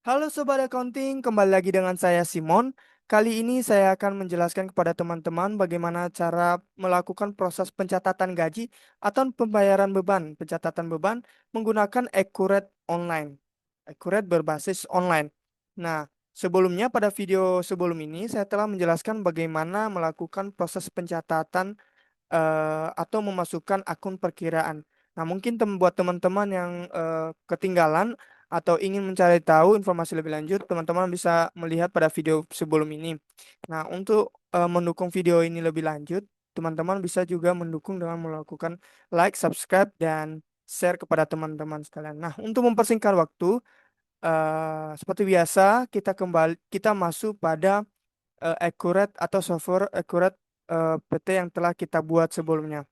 Halo Sobat Accounting, kembali lagi dengan saya Simon. Kali ini saya akan menjelaskan kepada teman-teman bagaimana cara melakukan proses pencatatan gaji atau pembayaran beban, pencatatan beban menggunakan Accurate Online. Accurate berbasis online. Nah, sebelumnya pada video sebelum ini saya telah menjelaskan bagaimana melakukan proses pencatatan atau memasukkan akun perkiraan. Nah, mungkin buat teman-teman yang ketinggalan atau ingin mencari tahu informasi lebih lanjut, teman-teman bisa melihat pada video sebelum ini. Nah, untuk mendukung video ini lebih lanjut, teman-teman bisa juga mendukung dengan melakukan like, subscribe, dan share kepada teman-teman sekalian. Nah, untuk mempersingkat waktu, seperti biasa, kita masuk pada Accurate atau software Accurate PT yang telah kita buat sebelumnya.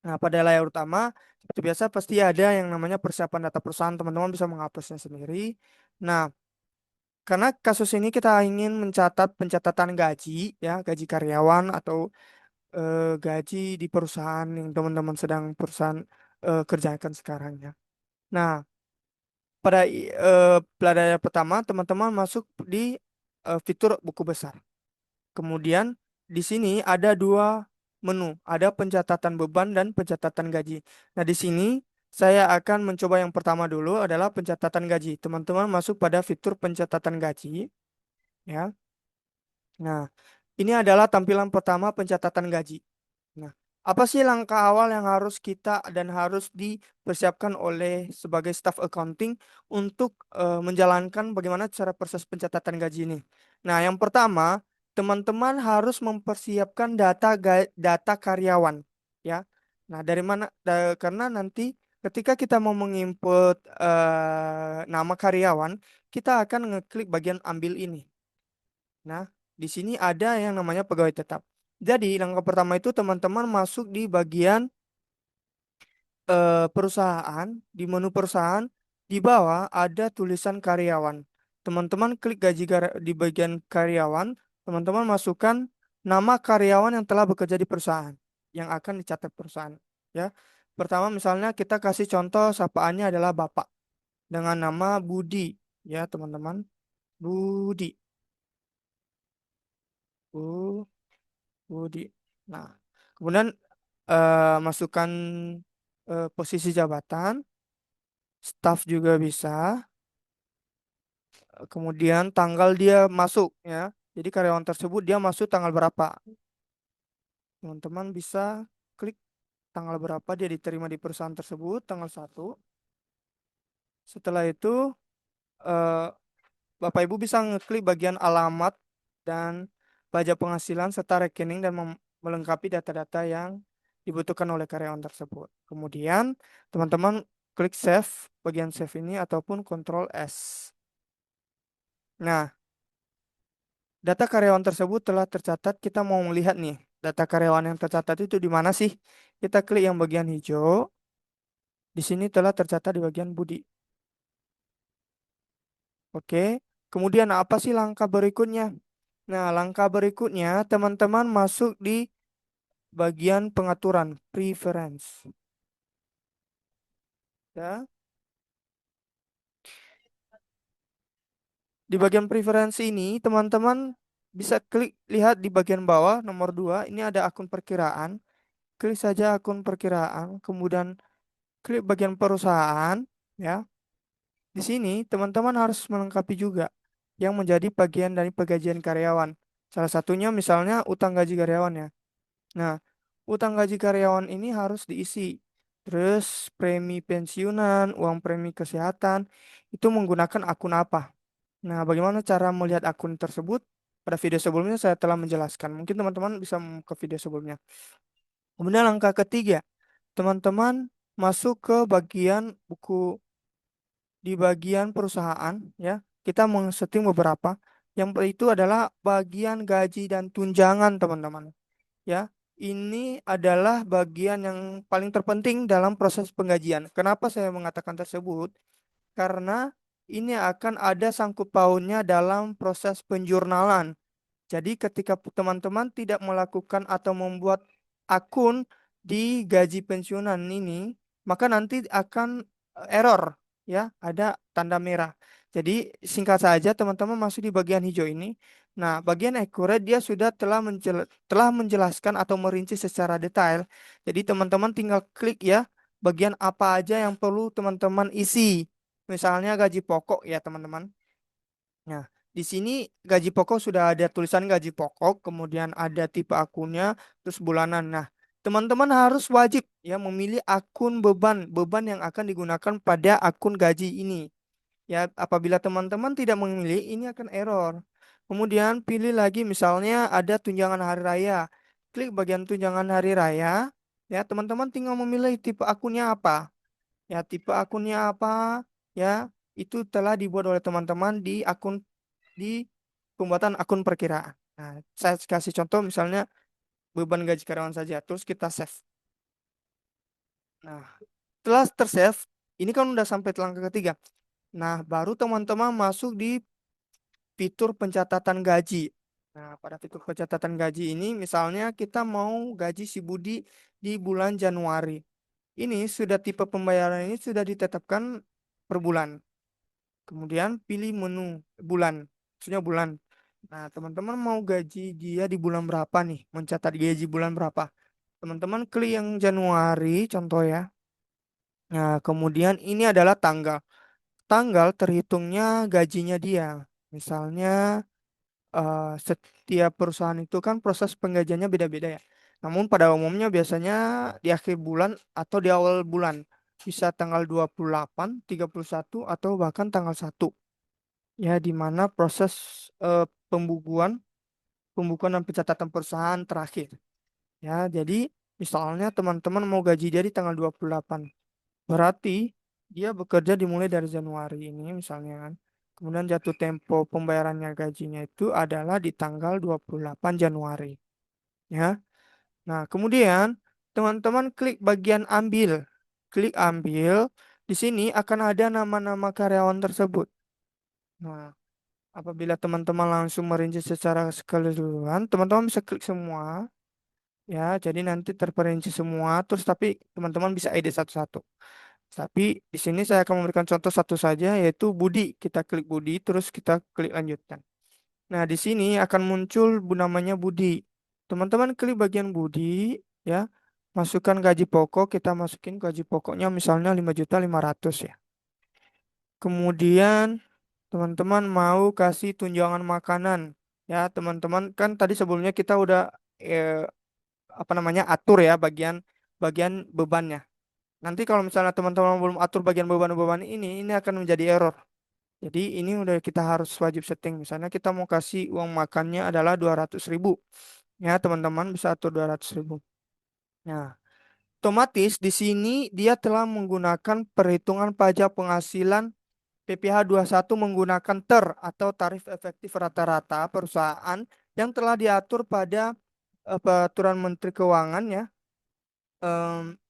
Nah, pada layar utama, seperti biasa pasti ada yang namanya persiapan data perusahaan. Teman-teman bisa menghapusnya sendiri. Nah, karena kasus ini kita ingin mencatat pencatatan gaji, ya, gaji karyawan atau gaji di perusahaan yang teman-teman sedang perusahaan kerjakan sekarang ya. Nah, pada layar pertama, teman-teman masuk di fitur buku besar. Kemudian di sini ada dua menu, ada pencatatan beban dan pencatatan gaji. Nah, di sini saya akan mencoba yang pertama dulu adalah pencatatan gaji. Teman-teman masuk pada fitur pencatatan gaji, ya. Nah, ini adalah tampilan pertama pencatatan gaji. Nah, apa sih langkah awal yang harus kita dan harus dipersiapkan oleh sebagai staff accounting untuk menjalankan bagaimana cara proses pencatatan gaji ini? Nah, yang pertama, teman-teman harus mempersiapkan data karyawan, ya. Nah, dari mana? Karena nanti ketika kita mau menginput nama karyawan, kita akan ngeklik bagian ambil ini. Nah, di sini ada yang namanya pegawai tetap. Jadi, langkah pertama itu teman-teman masuk di bagian perusahaan, di menu perusahaan, di bawah ada tulisan karyawan. Teman-teman klik di bagian karyawan, teman-teman masukkan nama karyawan yang telah bekerja di perusahaan, yang akan dicatat perusahaan. Ya, pertama misalnya kita kasih contoh sapaannya adalah Bapak dengan nama Budi, ya teman-teman, Budi. Budi. Nah, kemudian masukkan posisi jabatan, staff juga bisa. Kemudian tanggal dia masuk ya. Jadi karyawan tersebut dia masuk tanggal berapa. Teman-teman bisa klik tanggal berapa dia diterima di perusahaan tersebut, tanggal 1. Setelah itu eh, Bapak Ibu bisa ngeklik bagian alamat dan pajak penghasilan serta rekening dan melengkapi data-data yang dibutuhkan oleh karyawan tersebut. Kemudian teman-teman klik save bagian save ini ataupun Ctrl S. Nah, data karyawan tersebut telah tercatat. Kita mau melihat nih, data karyawan yang tercatat itu di mana sih? Kita klik yang bagian hijau. Di sini telah tercatat di bagian Budi. Oke. Kemudian apa sih langkah berikutnya? Nah, langkah berikutnya teman-teman masuk di bagian pengaturan preference. Ya, di bagian preference ini teman-teman bisa klik lihat di bagian bawah nomor 2 ini ada akun perkiraan. Klik saja akun perkiraan, kemudian klik bagian perusahaan, ya. Di sini teman-teman harus melengkapi juga yang menjadi bagian dari penggajian karyawan. Salah satunya misalnya utang gaji karyawan ya. Nah, utang gaji karyawan ini harus diisi. Terus premi pensiunan, uang premi kesehatan, itu menggunakan akun apa? Nah, bagaimana cara melihat akun tersebut? Pada video sebelumnya saya telah menjelaskan. Mungkin teman-teman bisa ke video sebelumnya. Kemudian langkah ketiga, teman-teman masuk ke bagian buku di bagian perusahaan, ya. Kita setting beberapa. Yang itu adalah bagian gaji dan tunjangan, teman-teman. Ya, ini adalah bagian yang paling terpenting dalam proses penggajian. Kenapa saya mengatakan tersebut? Karena ini akan ada sangkut pautnya dalam proses penjurnalan. Jadi ketika teman-teman tidak melakukan atau membuat akun di gaji pensiunan ini, maka nanti akan error, ya, ada tanda merah. Jadi singkat saja teman-teman masuk di bagian hijau ini. Nah, bagian accurate dia sudah telah menjelaskan atau merinci secara detail. Jadi teman-teman tinggal klik ya bagian apa aja yang perlu teman-teman isi. Misalnya gaji pokok ya teman-teman. Nah, di sini gaji pokok sudah ada tulisan gaji pokok, kemudian ada tipe akunnya, terus bulanan. Nah, teman-teman harus wajib ya memilih akun beban yang akan digunakan pada akun gaji ini. Ya, apabila teman-teman tidak memilih, ini akan error. Kemudian pilih lagi misalnya ada tunjangan hari raya. Klik bagian tunjangan hari raya. Ya, teman-teman tinggal memilih tipe akunnya apa. Ya, tipe akunnya apa? Ya, itu telah dibuat oleh teman-teman di pembuatan akun perkiraan. Nah, saya kasih contoh misalnya beban gaji karyawan saja. Terus kita save. Nah, setelah tersave, ini kan udah sampai langkah ketiga. Nah, baru teman-teman masuk di fitur pencatatan gaji. Nah, pada fitur pencatatan gaji ini, misalnya kita mau gaji si Budi di bulan Januari. Ini sudah tipe pembayaran ini sudah ditetapkan per bulan. Kemudian pilih menu bulan, maksudnya bulan. Nah, teman-teman mau gaji dia di bulan berapa nih? Mencatat gaji bulan berapa? Teman-teman klik yang Januari, contoh ya. Nah, kemudian ini adalah tanggal. Tanggal terhitungnya gajinya dia. Misalnya setiap perusahaan itu kan proses penggajiannya beda-beda ya. Namun pada umumnya biasanya di akhir bulan atau di awal bulan. Bisa tanggal 28, 31, atau bahkan tanggal 1. Ya, di mana proses pembukuan dan pencatatan perusahaan terakhir. Ya, jadi misalnya teman-teman mau gaji dia di tanggal 28. Berarti dia bekerja dimulai dari Januari ini misalnya kan. Kemudian jatuh tempo pembayarannya gajinya itu adalah di tanggal 28 Januari. Ya. Nah, kemudian teman-teman klik bagian ambil. Klik ambil. Di sini akan ada nama-nama karyawan tersebut. Nah, apabila teman-teman langsung merinci secara keseluruhan, teman-teman bisa klik semua. Ya, jadi nanti terperinci semua. Terus tapi teman-teman bisa edit satu-satu. Tapi di sini saya akan memberikan contoh satu saja, yaitu Budi. Kita klik Budi, terus kita klik lanjutkan. Nah, di sini akan muncul namanya Budi. Teman-teman klik bagian Budi, ya. Masukkan gaji pokok, kita masukin gaji pokoknya misalnya 5.500.000 ya. Kemudian teman-teman mau kasih tunjangan makanan. Ya, teman-teman kan tadi sebelumnya kita udah eh, apa namanya atur ya bagian bagian bebannya. Nanti kalau misalnya teman-teman belum atur bagian beban-beban ini akan menjadi error. Jadi ini udah kita harus wajib setting. Misalnya kita mau kasih uang makannya adalah 200.000. Ya, teman-teman bisa atur 200.000. Nah, otomatis di sini dia telah menggunakan perhitungan pajak penghasilan PPh satu menggunakan TER atau tarif efektif rata-rata perusahaan yang telah diatur pada peraturan Menteri Keuangan ya. Em,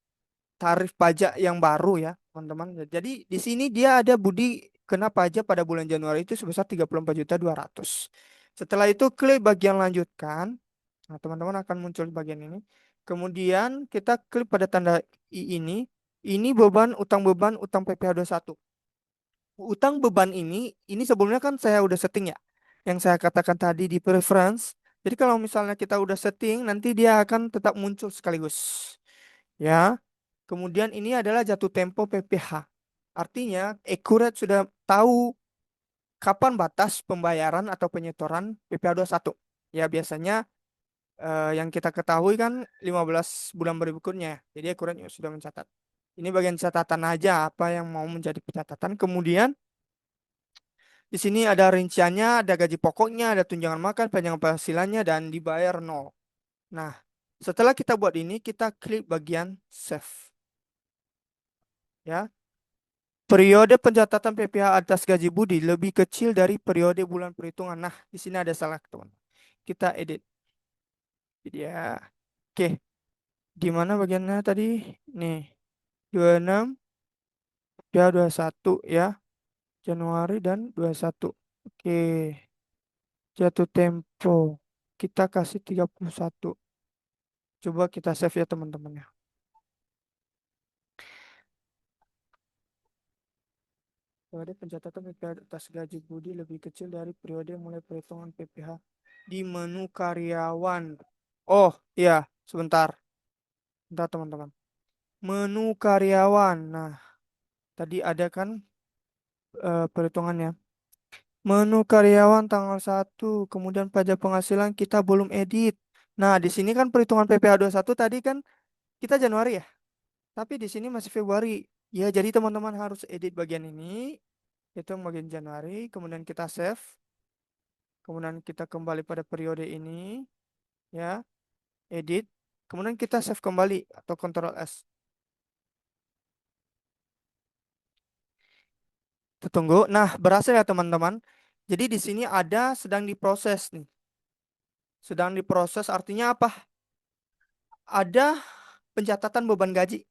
Tarif pajak yang baru ya, teman-teman. Jadi di sini dia ada Budi kena pajak pada bulan Januari itu sebesar 34.200.000. Setelah itu klik bagian lanjutkan. Nah, teman-teman akan muncul di bagian ini. Kemudian kita klik pada tanda I ini. Ini beban utang PPh satu. Utang beban ini sebelumnya kan saya udah setting ya. Yang saya katakan tadi di preference. Jadi kalau misalnya kita udah setting, nanti dia akan tetap muncul sekaligus. Ya, kemudian ini adalah jatuh tempo PPh. Artinya, Accurate sudah tahu kapan batas pembayaran atau penyetoran PPh satu. Ya, biasanya yang kita ketahui kan 15 bulan berikutnya. Jadi Accurate sudah mencatat. Ini bagian catatan aja apa yang mau menjadi pencatatan. Kemudian di sini ada rinciannya, ada gaji pokoknya, ada tunjangan makan, panjang penghasilannya, dan dibayar nol. Nah, setelah kita buat ini, kita klik bagian save. Ya, periode pencatatan PPh atas gaji Budi lebih kecil dari periode bulan perhitungan. Nah, di sini ada salah, teman. Kita edit. Jadi ya, oke. Di mana bagiannya tadi? Nih, 26, ya 21 ya. Januari dan 21. Oke, jatuh tempo. Kita kasih 31. Coba kita save ya teman-teman ya. Periode pencatatan PPh atas gaji Budi lebih kecil dari periode mulai perhitungan PPh di menu karyawan. Oh, iya, sebentar. Bentar, teman-teman. Menu karyawan. Nah, tadi ada kan perhitungannya. Menu karyawan tanggal 1, kemudian pajak penghasilan kita belum edit. Nah, di sini kan perhitungan PPh 1 tadi kan kita Januari ya, tapi di sini masih Februari. Ya, jadi teman-teman harus edit bagian ini, itu bagian Januari, kemudian kita save, kemudian kita kembali pada periode ini, ya, edit, kemudian kita save kembali atau Ctrl S. Kita tunggu. Nah, berhasil ya teman-teman. Jadi di sini ada sedang diproses nih. Sedang diproses artinya apa? Ada pencatatan beban gaji.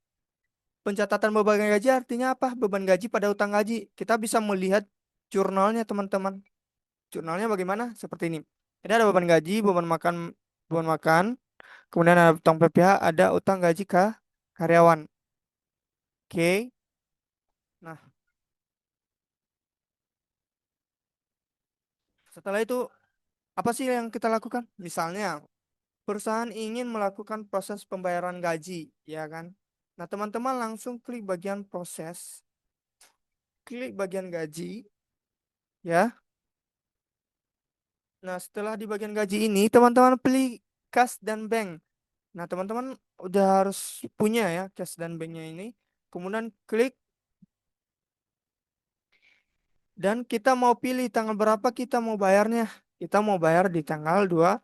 Pencatatan beban gaji artinya apa? Beban gaji pada utang gaji. Kita bisa melihat jurnalnya teman-teman. Jurnalnya bagaimana? Seperti ini. Ini ada beban gaji, beban makan. Kemudian ada utang PPh, ada utang gaji ke karyawan. Oke. Nah, setelah itu apa sih yang kita lakukan? Misalnya, perusahaan ingin melakukan proses pembayaran gaji, ya kan? Nah, teman-teman langsung klik bagian proses, klik bagian gaji, ya. Nah, setelah di bagian gaji ini, teman-teman pilih kas dan bank. Nah, teman-teman udah harus punya ya kas dan banknya ini. Kemudian klik dan kita mau pilih tanggal berapa kita mau bayarnya. Kita mau bayar di tanggal 2,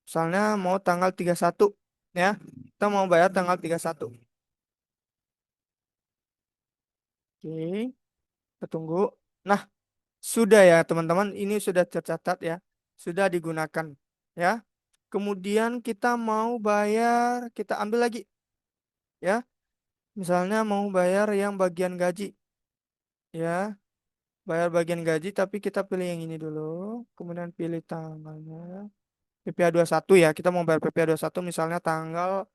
misalnya mau tanggal 31, ya. Kita mau bayar tanggal 31. Oke, kita tunggu. Nah, sudah ya teman-teman, ini sudah tercatat ya. Sudah digunakan ya. Kemudian kita mau bayar, kita ambil lagi ya. Misalnya mau bayar yang bagian gaji ya. Bayar bagian gaji tapi kita pilih yang ini dulu. Kemudian pilih tanggalnya. PPh 1 ya. Kita mau bayar PPh 1 misalnya tanggal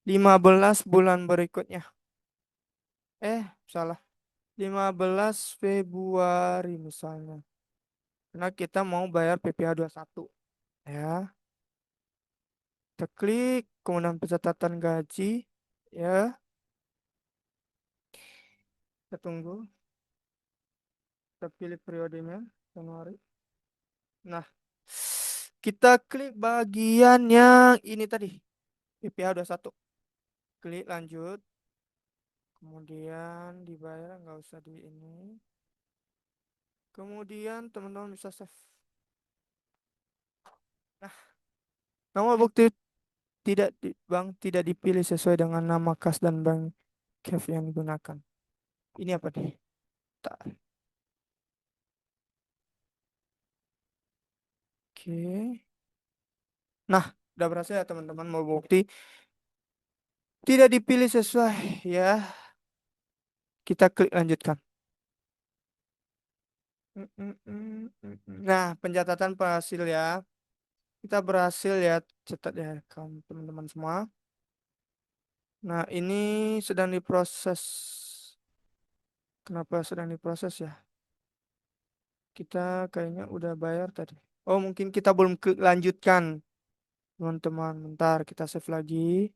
15 bulan berikutnya. Salah. 15 Februari misalnya. Karena kita mau bayar PPh 1 ya. Kita klik, kemudian pencatatan gaji, ya, kita tunggu, kita pilih periodenya, Januari. Nah, kita klik bagian yang ini tadi, PPh 1. Klik lanjut, kemudian dibayar, nggak usah di ini. Kemudian teman-teman bisa save. Nah, nomor bukti bank tidak dipilih sesuai dengan nama kas dan bank cash yang digunakan. Ini apa nih? Oke. Nah, udah berhasil ya teman-teman mau bukti tidak dipilih sesuai ya. Kita klik lanjutkan. Nah, pencatatan berhasil ya. Kita berhasil ya, catat ya kamu teman-teman semua. Nah, ini sedang diproses. Kenapa sedang diproses ya? Kita kayaknya udah bayar tadi. Oh, mungkin kita belum klik lanjutkan. Teman-teman, bentar kita save lagi.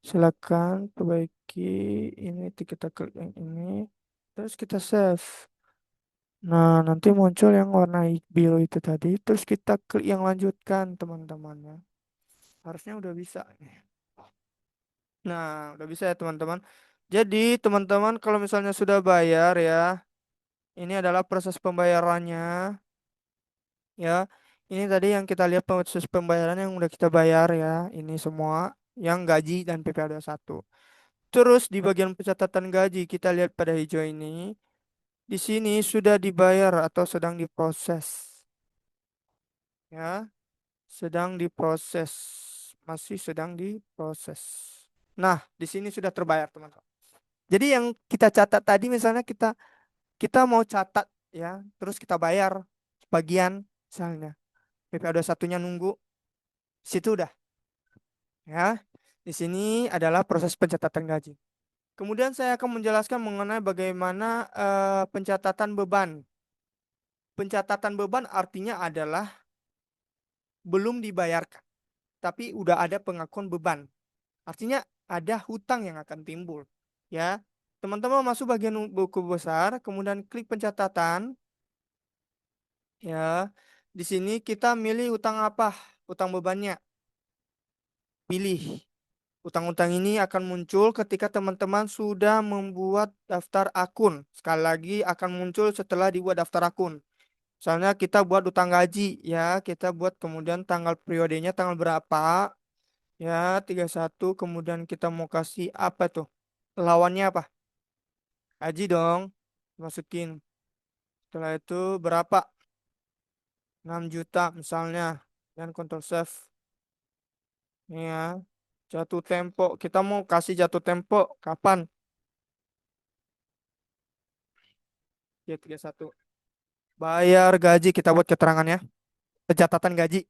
Silakan perbaiki ini, kita klik yang ini. Terus kita save. Nah, nanti muncul yang warna biru itu tadi. Terus kita klik yang lanjutkan, teman-teman ya. Harusnya udah bisa. Nah, udah bisa ya, teman-teman. Jadi, teman-teman kalau misalnya sudah bayar ya, ini adalah proses pembayarannya ya. Ini tadi yang kita lihat proses pembayaran yang udah kita bayar ya. Ini semua yang gaji dan PPh 1. Terus di bagian pencatatan gaji kita lihat pada hijau ini. Di sini sudah dibayar atau sedang diproses ya. Sedang diproses, masih sedang diproses. Nah, di sini sudah terbayar, teman-teman. Jadi yang kita catat tadi misalnya kita kita mau catat ya, terus kita bayar bagian misalnya PPh 1-nya nunggu, situ udah ya. Di sini adalah proses pencatatan gaji. Kemudian saya akan menjelaskan mengenai bagaimana pencatatan beban. Pencatatan beban artinya adalah belum dibayarkan, tapi udah ada pengakuan beban. Artinya ada hutang yang akan timbul. Ya, teman-teman masuk bagian buku besar, kemudian klik pencatatan. Ya, di sini kita milih utang apa, utang bebannya. Pilih. Utang-utang ini akan muncul ketika teman-teman sudah membuat daftar akun. Sekali lagi akan muncul setelah dibuat daftar akun. Misalnya kita buat utang gaji, ya, kita buat kemudian tanggal periodenya tanggal berapa, ya, 31, kemudian kita mau kasih apa tuh? Lawannya apa? Gaji dong. Masukin. Setelah itu berapa? 6 juta misalnya. Dan Ctrl save. Ini ya. Jatuh tempo. Kita mau kasih jatuh tempo kapan? Ya 31. Bayar gaji kita buat keterangannya. Pencatatan gaji.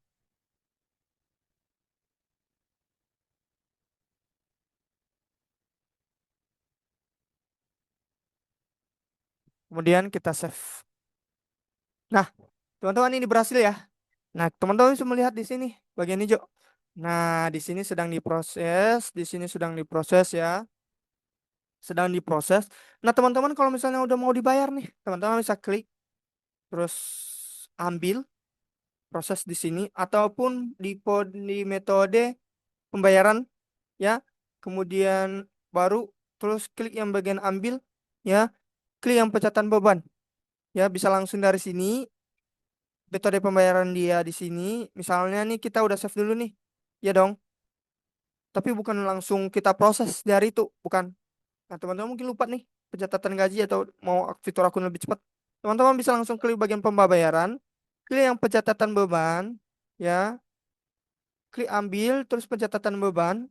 Kemudian kita save. Nah, teman-teman ini berhasil ya. Nah, teman-teman bisa melihat di sini bagian hijau. Nah, di sini sedang diproses, di sini sedang diproses ya, sedang diproses. Nah, teman-teman kalau misalnya udah mau dibayar nih, teman-teman bisa klik terus ambil proses di sini ataupun di metode pembayaran ya. Kemudian baru terus klik yang bagian ambil ya, klik yang pencatatan beban. Ya, bisa langsung dari sini metode pembayaran dia di sini. Misalnya nih kita udah save dulu nih. Ya dong. Tapi bukan langsung kita proses dari itu, bukan. Nah, teman-teman mungkin lupa nih pencatatan gaji atau mau fitur akun lebih cepat. Teman-teman bisa langsung klik bagian pembayaran, klik yang pencatatan beban, ya, klik ambil, terus pencatatan beban,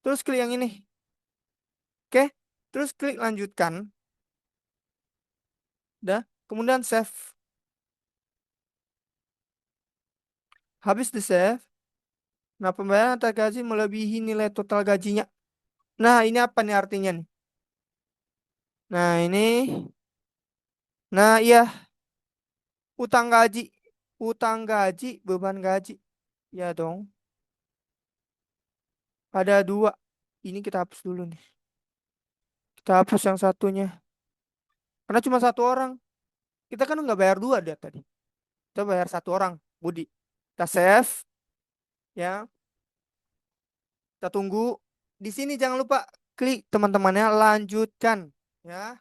terus klik yang ini, oke, terus klik lanjutkan, dah, kemudian save. Habis di save, nah pembayaran atas gaji melebihi nilai total gajinya. Nah, ini apa nih artinya nih? Nah, ini, nah iya, utang gaji, utang gaji, beban gaji. Ya dong. Ada dua. Ini kita hapus dulu nih. Kita hapus yang satunya. Karena cuma satu orang. Kita kan nggak bayar dua dia tadi. Kita bayar satu orang, Budi. Kita save, ya. Kita tunggu. Di sini jangan lupa klik teman-temannya lanjutkan, ya.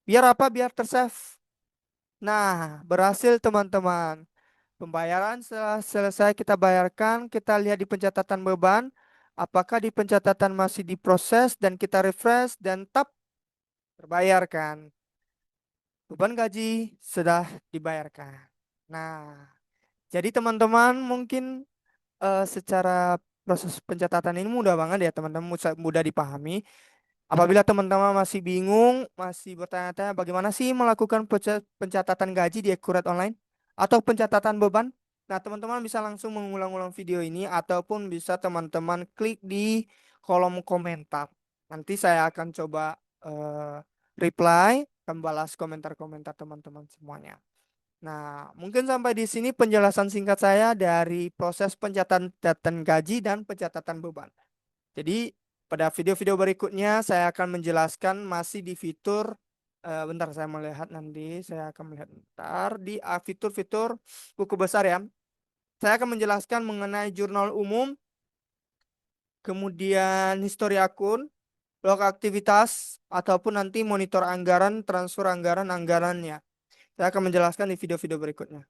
Biar apa? Biar tersave. Nah, berhasil teman-teman. Pembayaran setelah selesai kita bayarkan, kita lihat di pencatatan beban. Apakah di pencatatan masih diproses dan kita refresh dan tap terbayarkan. Beban gaji sudah dibayarkan. Nah, jadi teman-teman mungkin secara proses pencatatan ini mudah banget ya teman-teman, mudah dipahami. Apabila teman-teman masih bingung, masih bertanya-tanya bagaimana sih melakukan pencatatan gaji di Accurate Online atau pencatatan beban, nah teman-teman bisa langsung mengulang-ulang video ini ataupun bisa teman-teman klik di kolom komentar. Nanti saya akan coba reply, akan balas komentar-komentar teman-teman semuanya. Nah, mungkin sampai di sini penjelasan singkat saya dari proses pencatatan gaji dan pencatatan beban. Jadi, pada video-video berikutnya saya akan menjelaskan masih di fitur, bentar saya melihat nanti, saya akan melihat bentar di fitur-fitur buku besar ya. Saya akan menjelaskan mengenai jurnal umum, kemudian histori akun, log aktivitas, ataupun nanti monitor anggaran, transfer anggaran, anggarannya. Saya akan menjelaskan di video-video berikutnya.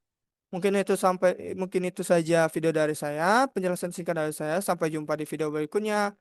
Mungkin itu saja video dari saya, penjelasan singkat dari saya. Sampai jumpa di video berikutnya.